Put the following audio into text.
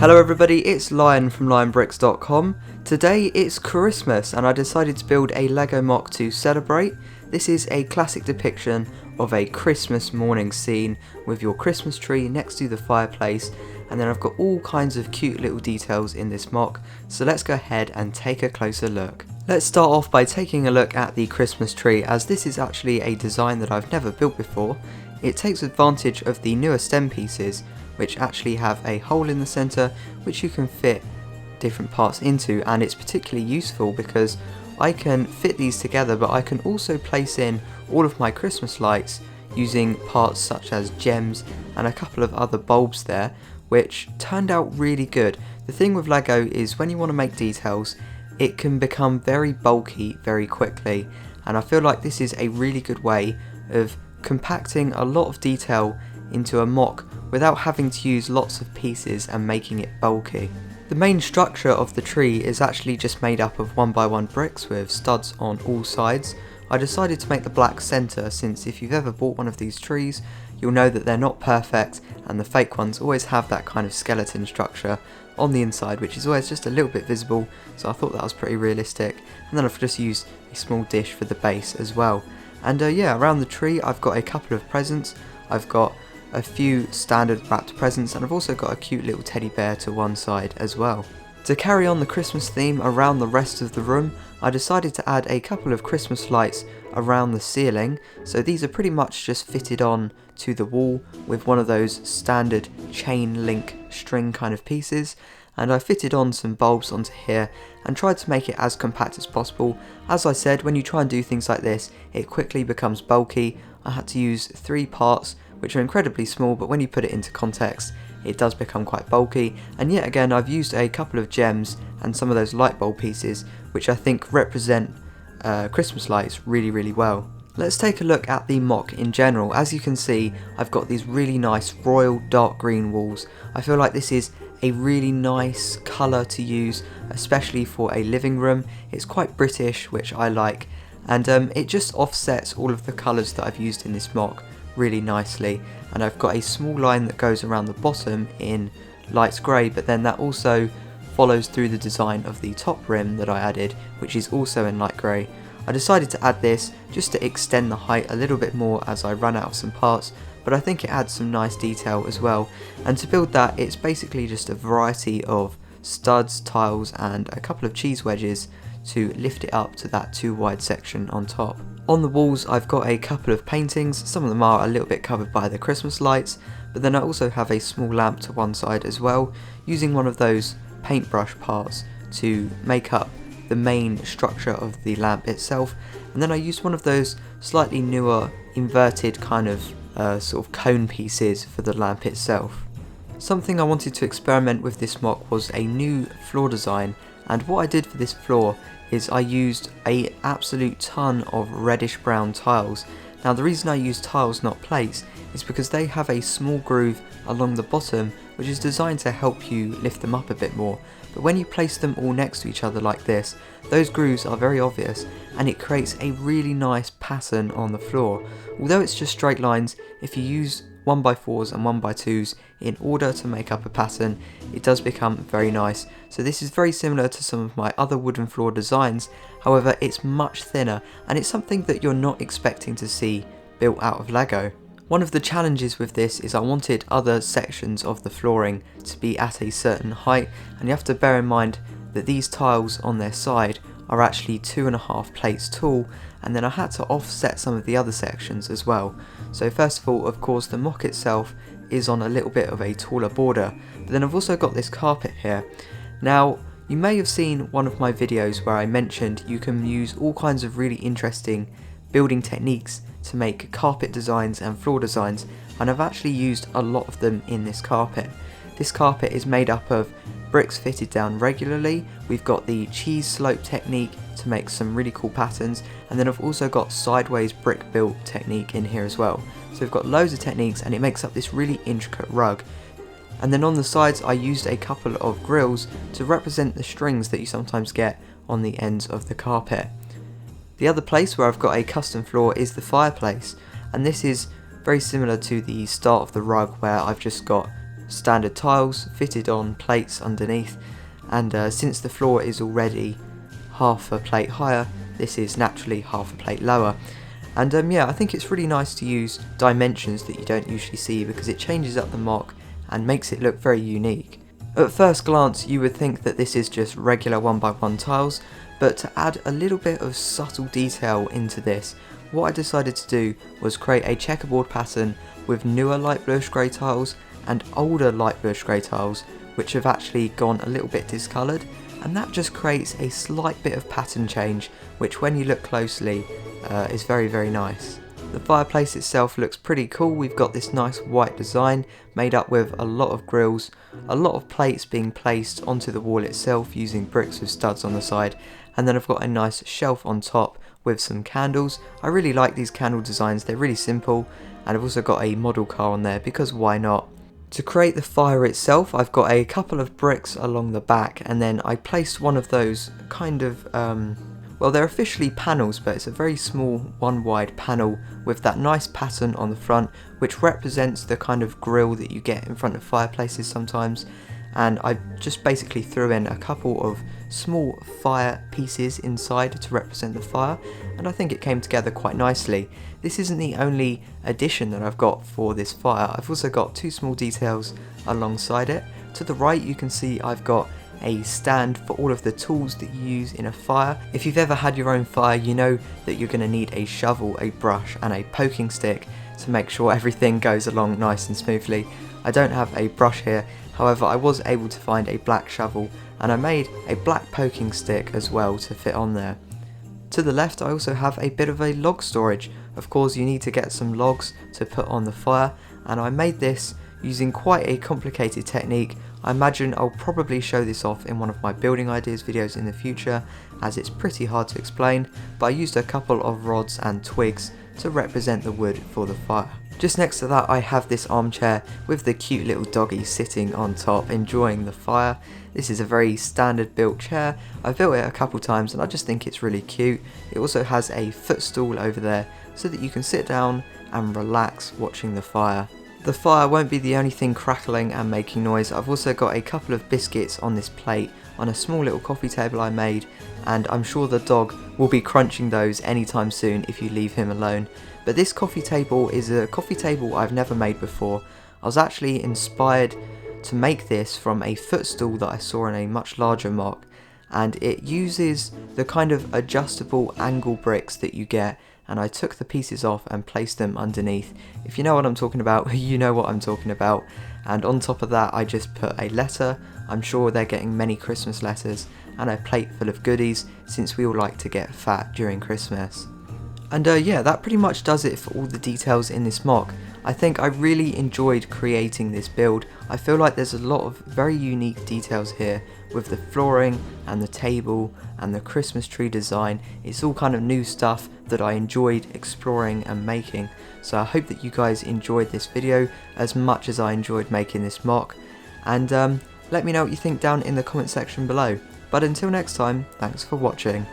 Hello everybody, it's Lion from LionBricks.com. Today it's Christmas and I decided to build a Lego MOC to celebrate. This is a classic depiction of a Christmas morning scene with your Christmas tree next to the fireplace, and then I've got all kinds of cute little details in this MOC, so let's go ahead and take a closer look. Let's start off by taking a look at the Christmas tree, as this is actually a design that I've never built before. It takes advantage of the newer stem pieces, which actually have a hole in the centre which you can fit different parts into, and it's particularly useful because I can fit these together, but I can also place in all of my Christmas lights using parts such as gems and a couple of other bulbs there, which turned out really good. The thing with Lego is when you want to make details, it can become very bulky very quickly, and I feel like this is a really good way of compacting a lot of detail into a MOC without having to use lots of pieces and making it bulky. The main structure of the tree is actually just made up of 1x1 bricks with studs on all sides. I decided to make the black centre since if you've ever bought one of these trees, you'll know that they're not perfect, and the fake ones always have that kind of skeleton structure on the inside, which is always just a little bit visible, so I thought that was pretty realistic. And then I've just used a small dish for the base as well. And yeah, around the tree I've got a couple of presents. I've got a few standard wrapped presents, and I've also got a cute little teddy bear to one side as well. To carry on the Christmas theme around the rest of the room, I decided to add a couple of Christmas lights around the ceiling. So these are pretty much just fitted on to the wall with one of those standard chain link string kind of pieces, and I fitted on some bulbs onto here and tried to make it as compact as possible. As I said, when you try and do things like this, it quickly becomes bulky. I had to use 3 parts, which are incredibly small, but when you put it into context, it does become quite bulky. And yet again, I've used a couple of gems and some of those light bulb pieces, which I think represent Christmas lights really well. Let's take a look at the MOC in general. As you can see, I've got these really nice royal dark green walls. I feel like this is a really nice colour to use, especially for a living room. It's quite British, which I like, and it just offsets all of the colours that I've used in this MOC really nicely. And I've got a small line that goes around the bottom in light grey, but then that also follows through the design of the top rim that I added, which is also in light grey. I decided to add this just to extend the height a little bit more as I ran out of some parts, but I think it adds some nice detail as well. And to build that, it's basically just a variety of studs, tiles and a couple of cheese wedges to lift it up to that too wide section on top. On the walls I've got a couple of paintings. Some of them are a little bit covered by the Christmas lights, but then I also have a small lamp to one side as well, using one of those paintbrush parts to make up the main structure of the lamp itself. And then I used one of those slightly newer inverted kind of sort of cone pieces for the lamp itself. Something I wanted to experiment with this MOC was a new floor design, and what I did for this floor is I used an absolute ton of reddish brown tiles. Now the reason I use tiles not plates is because they have a small groove along the bottom which is designed to help you lift them up a bit more, but when you place them all next to each other like this, those grooves are very obvious and it creates a really nice pattern on the floor. Although it's just straight lines, if you use 1x4s and 1x2s in order to make up a pattern, it does become very nice. So this is very similar to some of my other wooden floor designs, however it's much thinner, and it's something that you're not expecting to see built out of Lego. One of the challenges with this is I wanted other sections of the flooring to be at a certain height, and you have to bear in mind that these tiles on their side are actually 2.5 plates tall, and then I had to offset some of the other sections as well. So first of all, of course, the MOC itself is on a little bit of a taller border, but then I've also got this carpet here. Now, you may have seen one of my videos where I mentioned you can use all kinds of really interesting building techniques to make carpet designs and floor designs, and I've actually used a lot of them in this carpet. This carpet is made up of bricks fitted down regularly. We've got the cheese slope technique to make some really cool patterns, and then I've also got sideways brick built technique in here as well. So we've got loads of techniques and it makes up this really intricate rug. And then on the sides I used a couple of grills to represent the strings that you sometimes get on the ends of the carpet. The other place where I've got a custom floor is the fireplace, and this is very similar to the start of the rug where I've just got standard tiles fitted on plates underneath, and since the floor is already half a plate higher, this is naturally half a plate lower. And yeah, I think it's really nice to use dimensions that you don't usually see because it changes up the MOC and makes it look very unique. At first glance you would think that this is just regular 1x1 tiles, but to add a little bit of subtle detail into this, what I decided to do was create a checkerboard pattern with newer light bluish grey tiles and older light bluish grey tiles which have actually gone a little bit discoloured, and that just creates a slight bit of pattern change which when you look closely is very nice. The fireplace itself looks pretty cool. We've got this nice white design made up with a lot of grills, a lot of plates being placed onto the wall itself using bricks with studs on the side, and then I've got a nice shelf on top with some candles. I really like these candle designs, they're really simple, and I've also got a model car on there because why not. To create the fire itself, I've got a couple of bricks along the back, and then I placed one of those kind of well, they're officially panels, but it's a very small one wide panel with that nice pattern on the front which represents the kind of grill that you get in front of fireplaces sometimes, and I just basically threw in a couple of small fire pieces inside to represent the fire, and I think it came together quite nicely. This isn't the only addition that I've got for this fire, I've also got two small details alongside it. To the right you can see I've got a stand for all of the tools that you use in a fire. If you've ever had your own fire, you know that you're going to need a shovel, a brush and a poking stick to make sure everything goes along nice and smoothly. I don't have a brush here, however I was able to find a black shovel and I made a black poking stick as well to fit on there. To the left I also have a bit of a log storage. Of course you need to get some logs to put on the fire, and I made this using quite a complicated technique. I imagine I'll probably show this off in one of my building ideas videos in the future, as it's pretty hard to explain, but I used a couple of rods and twigs to represent the wood for the fire. Just next to that I have this armchair with the cute little doggy sitting on top enjoying the fire. This is a very standard built chair. I've built it a couple times and I just think it's really cute. It also has a footstool over there so that you can sit down and relax watching the fire. The fire won't be the only thing crackling and making noise. I've also got a couple of biscuits on this plate on a small little coffee table I made, and I'm sure the dog will be crunching those anytime soon if you leave him alone. But this coffee table is a coffee table I've never made before. I was actually inspired to make this from a footstool that I saw in a much larger MOC, and it uses the kind of adjustable angle bricks that you get, and I took the pieces off and placed them underneath. If you know what I'm talking about, you know what I'm talking about. And on top of that I just put a letter. I'm sure they're getting many Christmas letters, and a plate full of goodies since we all like to get fat during Christmas. And yeah, that pretty much does it for all the details in this MOC. I think I really enjoyed creating this build. I feel like there's a lot of very unique details here with the flooring and the table and the Christmas tree design. It's all kind of new stuff that I enjoyed exploring and making. So I hope that you guys enjoyed this video as much as I enjoyed making this MOC. And let me know what you think down in the comment section below. But until next time, thanks for watching.